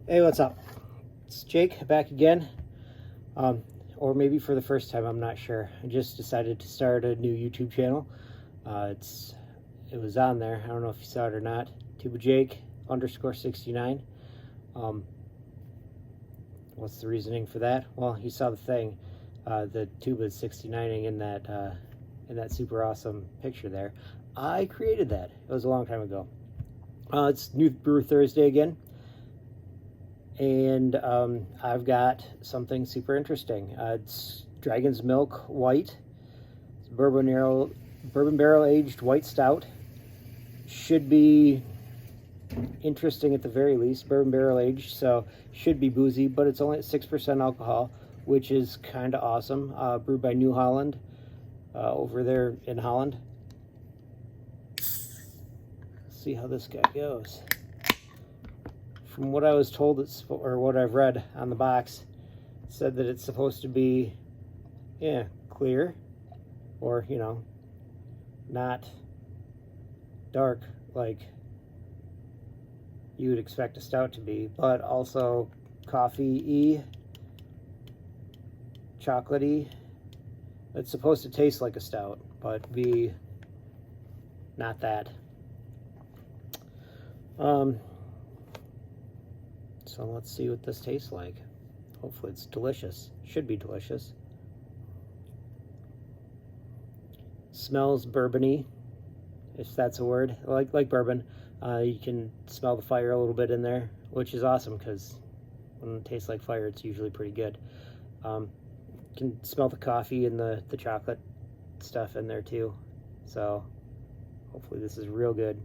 Hey, what's up? It's Jake back again. Or maybe for the first time, I'm not sure. I just decided to start a new YouTube channel. It was on there. I don't know if you saw it or not. TubaJake_69. What's the reasoning for that? Well, you saw the thing. The tuba is 69ing in that super awesome picture there. I created that. It was a long time ago. It's New Brew Thursday again. And I've got something super interesting. It's Dragon'sMilk White. It's bourbon barrel aged white stout. Should be interesting at the very least. Bourbon barrel aged, so should be boozy, but it's only at 6% alcohol, which is kind of awesome. Brewed by New Holland over there in Holland. Let's see how this guy goes. From what I was told, or what I've read on the box, it said that it's supposed to be, clear, or, not dark like you would expect a stout to be, but also coffee-y, chocolatey. It's supposed to taste like a stout, but be not that. So let's see what this tastes like. Hopefully it's delicious. Should be delicious. Smells bourbony, if that's a word. Like bourbon. You can smell the fire a little bit in there, which is awesome because when it tastes like fire, it's usually pretty good. You can smell the coffee and the chocolate stuff in there too. So hopefully this is real good.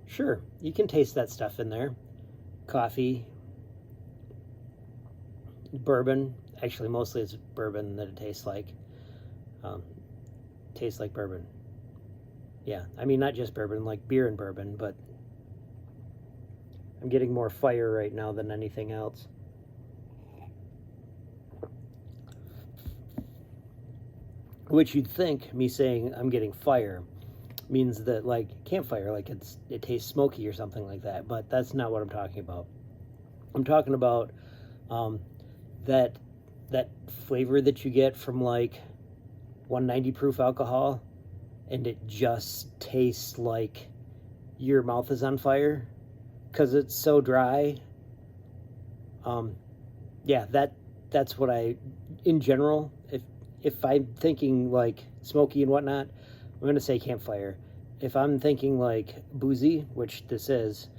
Sure, you can taste that stuff in there. Coffee, bourbon. Actually, mostly it's bourbon that it tastes like. Tastes like bourbon. Yeah, I mean, not just bourbon, like beer and bourbon, but I'm getting more fire right now than anything else. Which you'd think, me saying I'm getting fire, means that like campfire, like it tastes smoky or something like that, but that's not what I'm talking about. I'm talking about that flavor that you get from like 190 proof alcohol, and it just tastes like your mouth is on fire because it's so dry. Yeah, that's what in general, if I'm thinking like smoky and whatnot, I'm going to say campfire. If I'm thinking like boozy, which this is,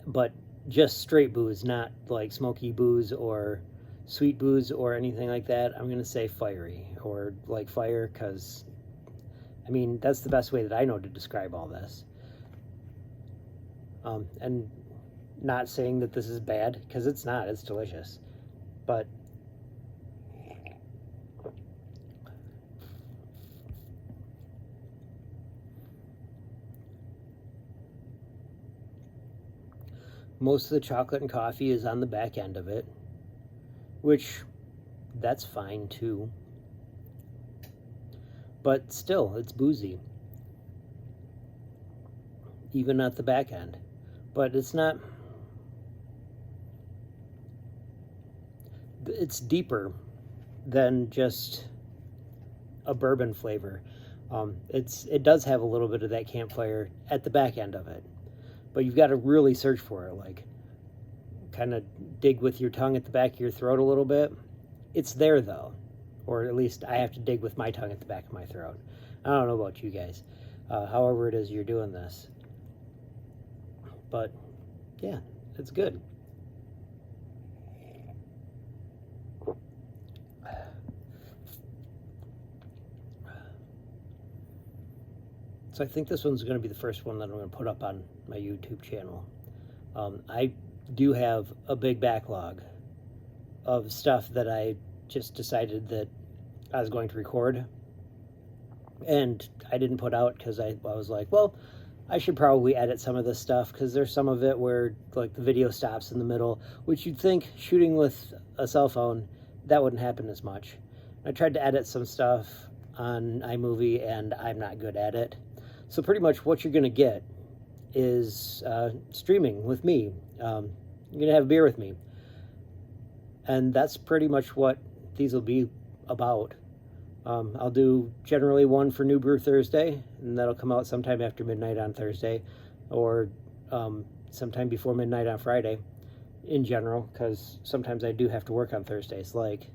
but just straight booze, not like smoky booze or sweet booze or anything like that, I'm going to say fiery or like fire because, I mean, that's the best way that I know to describe all this. And not saying that this is bad because it's not, it's delicious. But most of the chocolate and coffee is on the back end of it, which that's fine too. But still, it's boozy, even at the back end. But it's not, it's deeper than just a bourbon flavor. It does have a little bit of that campfire at the back end of it. But you've got to really search for it, like kind of dig with your tongue at the back of your throat a little bit. It's there though, or at least I have to dig with my tongue at the back of my throat. I don't know about you guys, however it is you're doing this. But yeah, it's good. So I think this one's going to be the first one that I'm going to put up on my YouTube channel. I do have a big backlog of stuff that I just decided that I was going to record. And I didn't put out because I was like, well, I should probably edit some of this stuff because there's some of it where like the video stops in the middle, which you'd think shooting with a cell phone, that wouldn't happen as much. I tried to edit some stuff on iMovie and I'm not good at it. So pretty much what you're going to get is streaming with me. You're going to have beer with me. And that's pretty much what these will be about. I'll do generally one for New Brew Thursday, and that'll come out sometime after midnight on Thursday, or sometime before midnight on Friday, in general, because sometimes I do have to work on Thursdays, like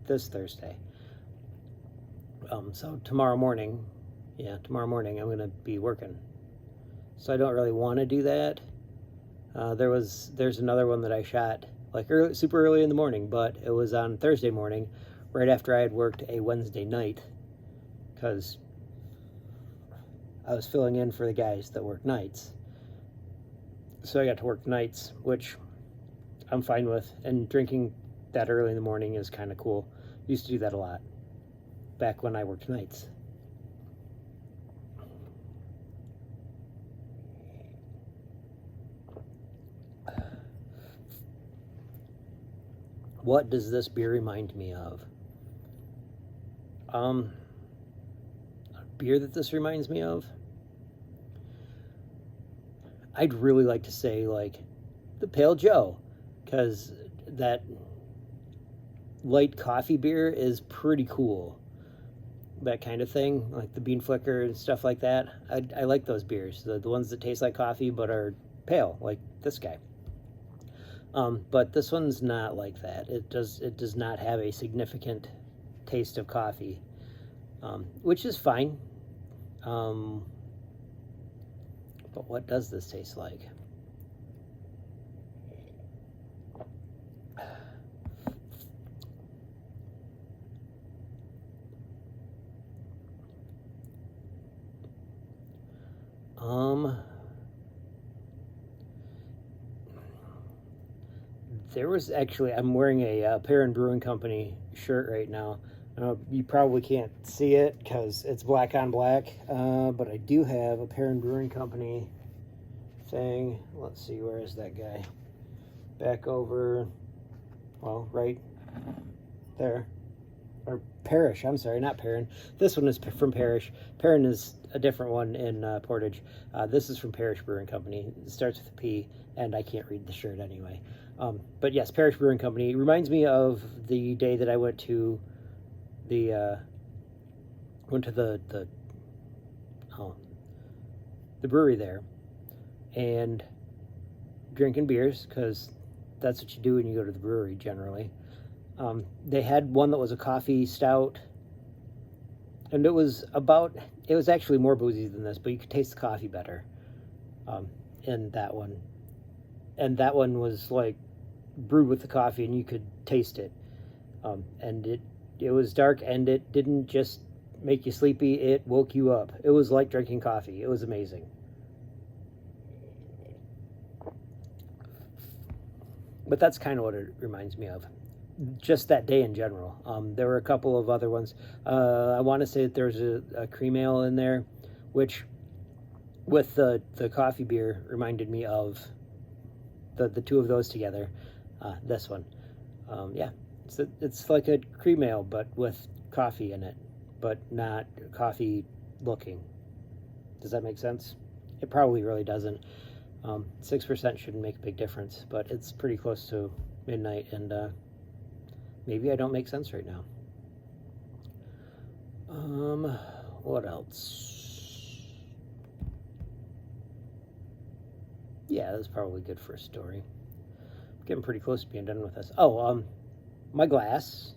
this Thursday. So tomorrow morning I'm going to be working. So I don't really want to do that. There's another one that I shot like super early in the morning, but it was on Thursday morning, right after I had worked a Wednesday night, because I was filling in for the guys that work nights. So I got to work nights, which I'm fine with, and drinking that early in the morning is kind of cool. Used to do that a lot back when I worked nights. What does this beer remind me of? A beer that this reminds me of? I'd really like to say like the Pale Joe, because that light coffee beer is pretty cool. That kind of thing, like the bean flicker and stuff like that. I like those beers, the ones that taste like coffee but are pale, like this guy. But this one's not like that. It does not have a significant taste of coffee, which is fine. But what does this taste like? There was actually, I'm wearing a Perrin Brewing Company shirt right now. You probably can't see it because it's black on black, but I do have a Perrin Brewing Company thing. Let's see, where is that guy? Back over, well, right there. Or Parrish, I'm sorry, not Perrin. This one is from Parrish. Perrin is a different one in Portage. This is from Parrish Brewing Company. It starts with a P, and I can't read the shirt anyway. But yes, Parrish Brewing Company. It reminds me of the day that I went to the brewery there and drinking beers, because that's what you do when you go to the brewery generally. They had one that was a coffee stout, and it was actually more boozy than this, but you could taste the coffee better in that one. And that one was like brewed with the coffee, and you could taste it. And it was dark, and it didn't just make you sleepy, it woke you up. It was like drinking coffee. It was amazing. But that's kind of what it reminds me of. Just that day in general. There were a couple of other ones. I want to say that there's a cream ale in there, which with the coffee beer reminded me of the two of those together. This one. Yeah, it's like a cream ale, but with coffee in it, but not coffee looking. Does that make sense? It probably really doesn't. 6% shouldn't make a big difference, but it's pretty close to midnight, and maybe I don't make sense right now. What else? Yeah, that's probably good for a story. I'm getting pretty close to being done with this. Oh, my glass,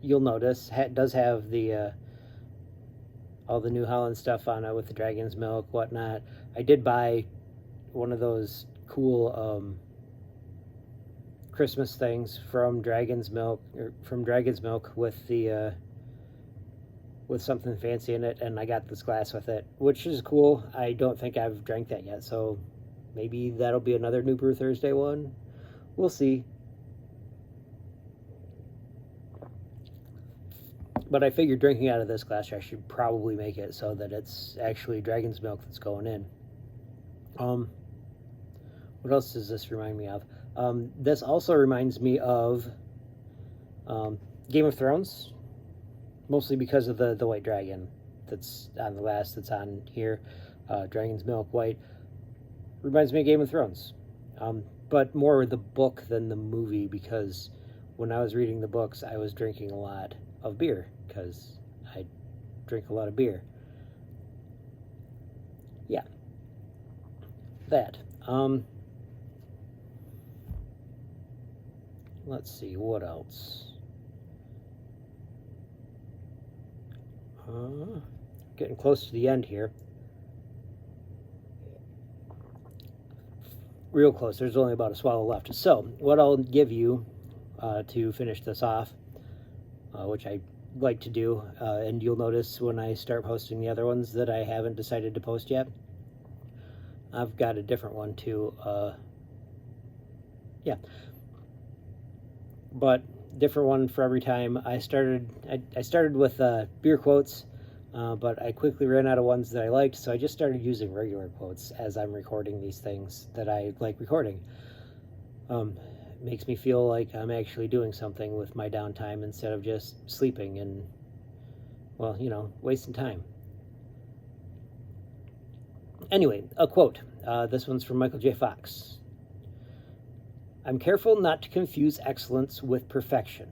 you'll notice, does have the all the New Holland stuff on it with the Dragon'sMilk, whatnot. I did buy one of those cool Christmas things from Dragon'sMilk, with the with something fancy in it, and I got this glass with it, which is cool. I don't think I've drank that yet, so maybe that'll be another New Brew Thursday one. We'll see. But I figured drinking out of this glass, I should probably make it so that it's actually Dragon's Milk that's going in. What else does this remind me of? This also reminds me of Game of Thrones, mostly because of the white dragon that's on the glass that's on here. Dragon's Milk White reminds me of Game of Thrones, but more the book than the movie, because when I was reading the books, I was drinking a lot of beer, because I drink a lot of beer. Yeah, that. Let's see, what else? Getting close to the end here. Real close. There's only about a swallow left. So, what I'll give you to finish this off, which I like to do, and you'll notice when I start posting the other ones that I haven't decided to post yet. I've got a different one too. Yeah. But different one for every time. I started with beer quotes, but I quickly ran out of ones that I liked, so I just started using regular quotes as I'm recording these things that I like recording. Makes me feel like I'm actually doing something with my downtime instead of just sleeping and, well, you know, wasting time. Anyway, a quote. This one's from Michael J. Fox. I'm careful not to confuse excellence with perfection.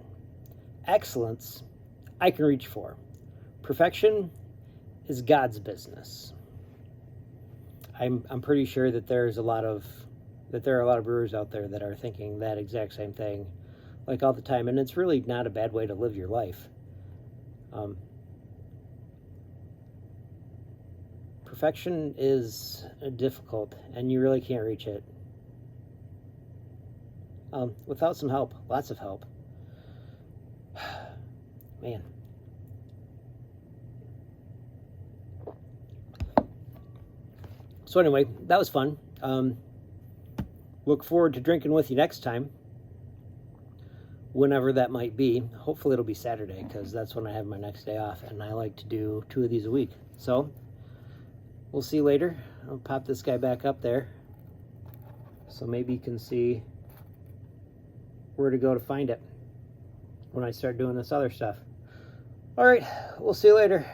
Excellence, I can reach for. Perfection is God's business. I'm pretty sure that there are a lot of brewers out there that are thinking that exact same thing, like all the time, and it's really not a bad way to live your life. Perfection is difficult, and you really can't reach it. Without some help, lots of help. Man. So anyway, that was fun. Look forward to drinking with you next time, whenever that might be. Hopefully it'll be Saturday, because that's when I have my next day off, and I like to do 2 of these a week. So, we'll see you later. I'll pop this guy back up there, so maybe you can see where to go to find it when I start doing this other stuff. All right, we'll see you later.